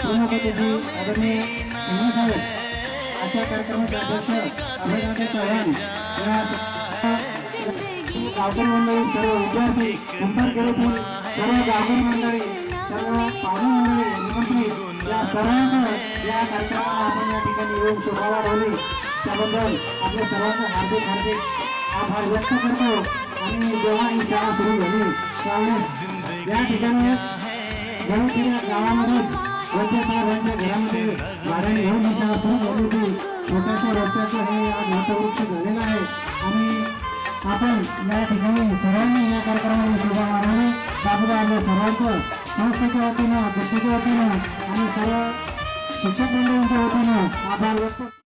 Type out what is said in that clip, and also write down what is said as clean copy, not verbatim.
उपसभापती आदरणीय साहेब, आजच्या कार्यक्रमाचे अध्यक्ष अभयदादा चव्हाण, गावकरी मंडळी, सर्व विद्यार्थी, कुंभारखेड्यातील सर्व गावकरी मंडळी, सर्व पाहुणे मंडळी, निमंत्रित या सर्वांचं या कार्यक्रमाला आपण या ठिकाणी येऊन शोभा वाढवली त्याबद्दल आपल्या सर्वांचा हार्दिक आभार व्यक्त करतो। आणि जेव्हा ही शाळा सुरू झाली त्यावेळेस या ठिकाणी जवळच्या गावामध्ये वैद्य साहेबांच्या घरामध्ये भाड्याने घेऊन ही शाळा सुरू झाली होती। छोट्याशा रस्त्याचं हे आज वटवृक्ष झालेलं आहे आणि आपण या ठिकाणी सर्वांनी या कार्यक्रमाला शोभा वाढवली त्याबद्दल आपल्या सर्वांचं संस्थेच्या वतीनं, अध्यक्षाच्या वतीनं आणि सर्व शिक्षक मंडळांच्या वतीनं आभार व्यक्त